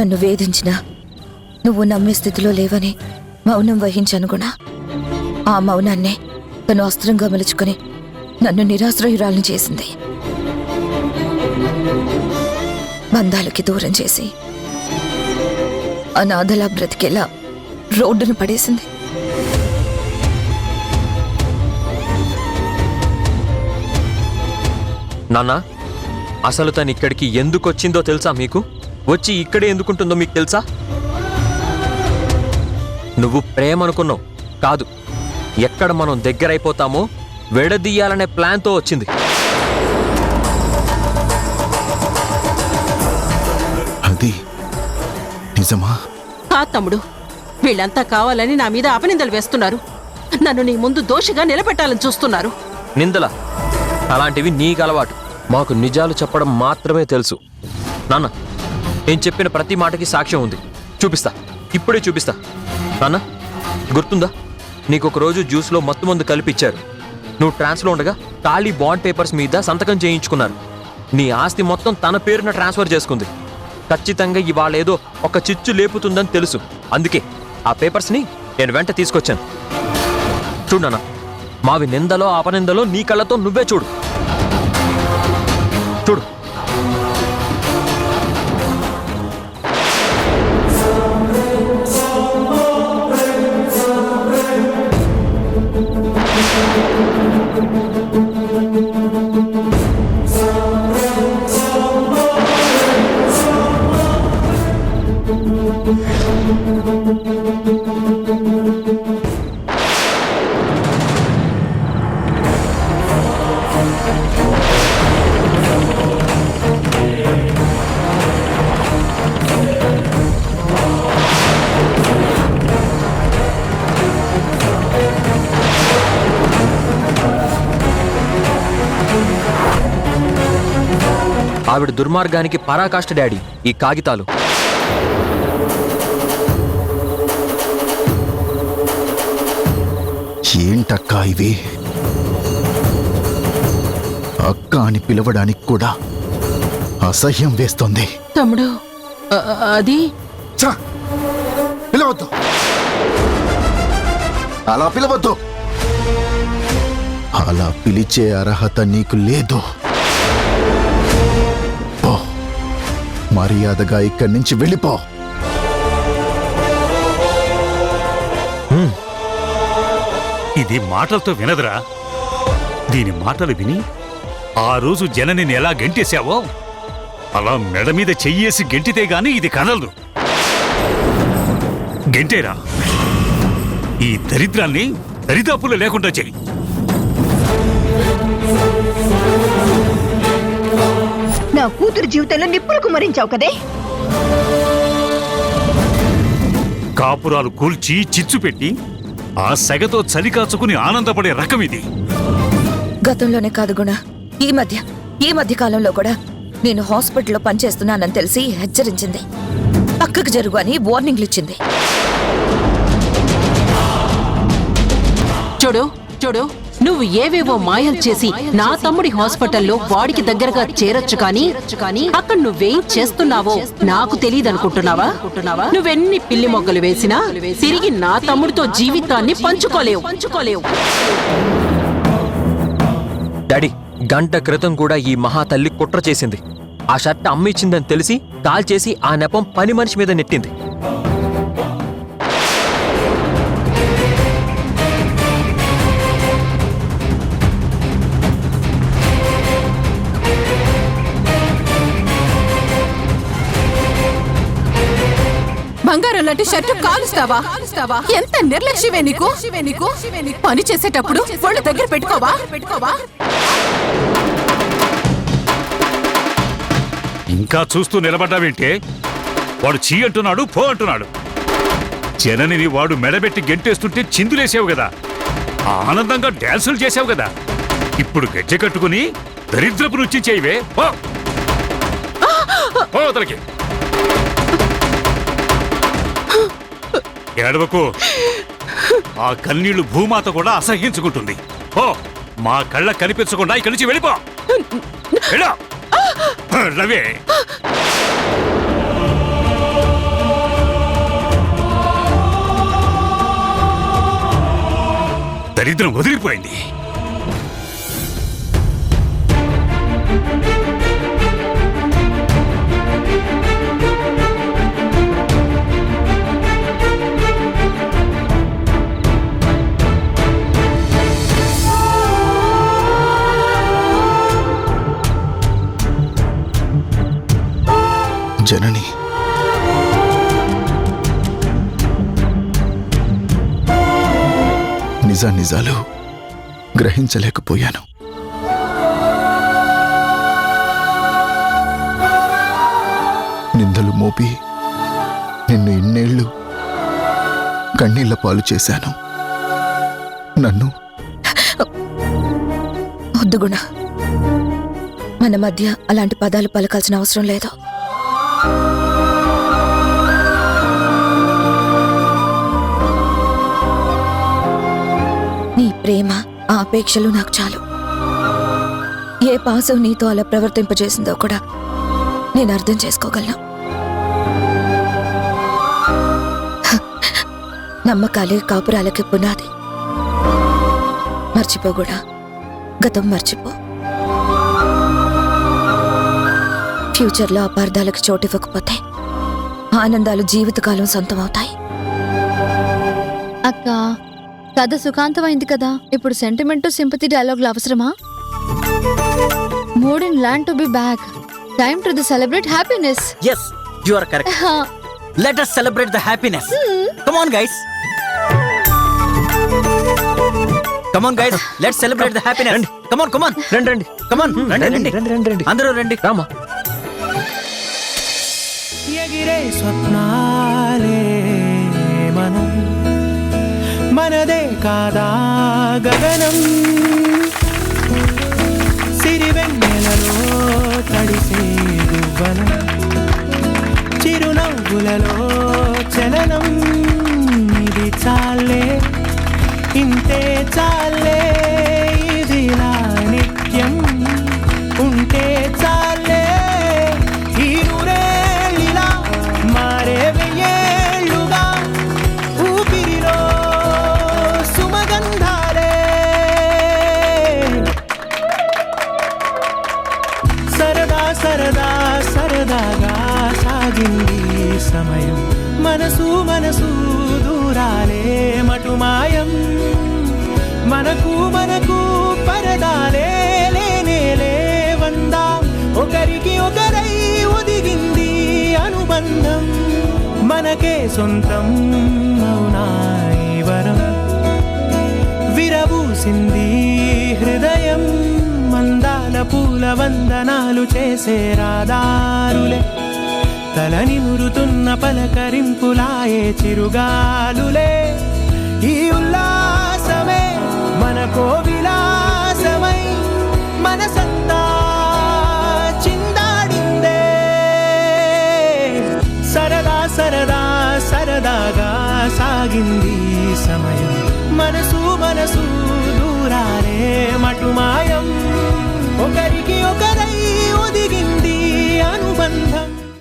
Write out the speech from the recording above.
నన్ను వేధించినా నువ్వు నమ్మే స్థితిలో లేవని మౌనం వహించాను కూడా. ఆ మౌనాన్నే తను అస్త్రంగా మలుచుకొని నన్ను నిరాశ్రయురాలను చేసింది. బంధాలకి దూరం చేసి అనాథలా బ్రతికేలా రోడ్డును పడేసింది. నాన్న, అసలు తను ఇక్కడికి ఎందుకు వచ్చిందో తెలుసా మీకు? వచ్చి ఇక్కడే ఎందుకుంటుందో మీకు తెలుసా? నువ్వు ప్రేమ అనుకున్నావు కాదు, ఎక్కడ మనం దగ్గరైపోతామో విడదీయాలనే ప్లాన్తో వచ్చింది. అది నిజమా? కాదు తమ్ముడు, వీళ్ళంతా కావాలని నా మీద అపనిందలు వేస్తున్నారు. నన్ను నీ ముందు దోషిగా నిలబెట్టాలని చూస్తున్నారు. నిందల అలాంటివి నీకు అలవాటు. మాకు నిజాలు చెప్పడం మాత్రమే తెలుసు. నాన్న, నేను చెప్పిన ప్రతి మాటకి సాక్ష్యం ఉంది. చూపిస్తా, ఇప్పుడే చూపిస్తా. నాన్న, గుర్తుందా? నీకు ఒక రోజు జ్యూస్లో మత్తు మందు కలిపిచ్చారు. నువ్వు ట్రాన్స్లో ఉండగా ఖాళీ బాండ్ పేపర్స్ మీద సంతకం చేయించుకున్నారు. నీ ఆస్తి మొత్తం తన పేరున ట్రాన్స్ఫర్ చేసుకుంది. ఖచ్చితంగా ఇవాళ ఏదో ఒక చిచ్చు లేపుతుందని తెలుసు. అందుకే ఆ పేపర్స్ని నేను వెంట తీసుకొచ్చాను. చూడు నాన్న, మావి నిందలో అపనిందలో నీ కళ్ళతో నువ్వే చూడు. చూడు. ఆవిడ దుర్మార్గానికి పరాకాష్ట డాడీ ఈ కాగితాలు. ఏంటక్కా ఇవి? అక్క అని పిలవడానికి కూడా అసహ్యం వేస్తోంది. తమ్ముడు, అది పిలవద్దు, అలా పిలవద్దు. అలా పిలిచే అర్హత నీకు లేదు. మర్యాదగా ఇక్కడి నుంచి వెళ్ళిపో. ఇది మాటలతో వినదురా. దీని మాటలు విని ఆ రోజు జననిని ఎలా గెంటేశావో అలా మెడ మీద చెయ్యేసి గెంటితే గాని ఇది కదలదు. గెంటేరా, ఈ దరిద్రాన్ని దరిదాపులు లేకుండా చెయ్యి. నా కూతురు జీవితంలో నిప్పులు కుమరించావు కదే. కాపురాలు కూల్చి చిచ్చు పెట్టి ఆ సెగతో చలి కాచుకుని ఆనందపడే రకం ఇది. గతంలోనే కాదు గుణ, ఈ మధ్య కాలంలో కూడా నేను హాస్పిటల్లో పనిచేస్తున్నానని తెలిసి హెచ్చరించింది. పక్కకు జరుగు అని వార్నింగ్లు ఇచ్చింది. చూడు చూడు, నువ్వు ఏవేవో మాయలు చేసి నా తమ్ముడి హాస్పిటల్లో వాడికి దగ్గరగా చేరొచ్చు కానీ అక్కడ నువ్వేం చేస్తున్నావో నాకు తెలియదనుకుంటున్నావా? నువ్వెన్ని పిల్లి మొగ్గలు వేసినా తిరిగి నా తమ్ముడితో జీవితాన్ని పంచుకోలేవు. డాడీ, గంట క్రితం కూడా ఈ మహాతల్లి కుట్ర చేసింది. ఆ షర్ట్ అమ్మిచ్చిందని తెలిసి కాల్ చేసి ఆ నెపం పని మనిషి మీద నెట్టింది. బంగారం లాంటి షర్టు కాలుస్తావా? ఎంత నిర్లక్ష్యమే నీకు! పని చేసేటప్పుడు వాళ్ళ దగ్గర పెట్టుకోవా? ఇంకా చూస్తూ నిలబడ్డావేంటే? వాడు చీ అంటున్నాడు, పో అంటున్నాడు. జననిని వాడు మెడబెట్టి గెంటేస్తుంటే చిందులేసావు కదా, ఆనందంగా డాన్సులు చేసావు కదా. ఇప్పుడు గజ్జె కట్టుకుని దరిద్రపు రుచి చేయవే. తలకి ఏడవకు. ఆ కన్నీళ్లు భూమాత కూడా అసహ్యించుకుంటుంది. ఓ, మా కళ్ళ కనిపించకుండా ఇక్కడి నుంచి వెళ్ళిపో. రవే దరిద్రం వదిలిపోయింది. జనని, నిజాలు గ్రహించలేకపోయాను. నిందలు మోపి నిన్ను ఇన్నేళ్లు కన్నీళ్ల పాలు చేశాను. నన్ను వద్దు గుణ, మన మధ్య అలాంటి పదాలు పలకాల్సిన అవసరం లేదు. నీ ప్రేమ, ఆ అపేక్షలు నాకు చాలు. ఏ పాసం నీతో అలా ప్రవర్తింపజేసిందో కూడా నేను అర్థం చేసుకోగలను. నమ్మకాలే కాపురాలకి పునాది. మర్చిపోకూడా, గతం మర్చిపో. ఫ్యూచర్లో అపార్థాలకు చోటివ్వకపోతే ఆనందాలు జీవితకాలం సొంతమవుతాయి. అక్క, కథ సుఖాంతమైంది కదా, ఇప్పుడు సెంటిమెంట్ సింపతి డైలాగులు అవసరమా? Mood in land to be back. Time to the celebrate happiness. Yes, you are correct. Let us celebrate the happiness. Come on, guys. Come on, guys. Let's celebrate the happiness. Come on, come on. రండి. Come on. రండి. అందరూ రండి. రామా. ఎగిరే స్వప్నాలే మనం, మనదే కాదా గగనం, సిరివెన్నెలలో తడిసే గువ్వనం, చిరునవ్వులలో చలనం. ఇది చాలే, ఇంతే చాలే, ఇదిలా నిత్యం ఉంటే చాలే. ఈ నూరేళ్ళిలా మారే వెయ్యేళ్ళుగా ఊపిరిలో సుమగంధాలే. సరదా సరదా సరదాగా సాగింది సమయం, మనసు మనసు దూరాలే మటుమాయం. మనకు పరదాలే లేనే లేవందా, ఒకరికి ఒకరై ఒదిగింది అనుబంధం. మనకే సొంతం మౌనాయి వరం, విరబూసింది హృదయం. మందాల పూల వందనాలు చేసే రాదారులే, తలని మురుతున్న పలకరింపులాయే చిరుగాలులే. ఈ ఉల్లాసమే మనకో విలాసమై మనసంతా చిందాడిందే. సరదా సరదా సరదాగా సాగింది సమయం, మనసు మనసు దూరాలే మటుమాయం. ఒకరికి ఒక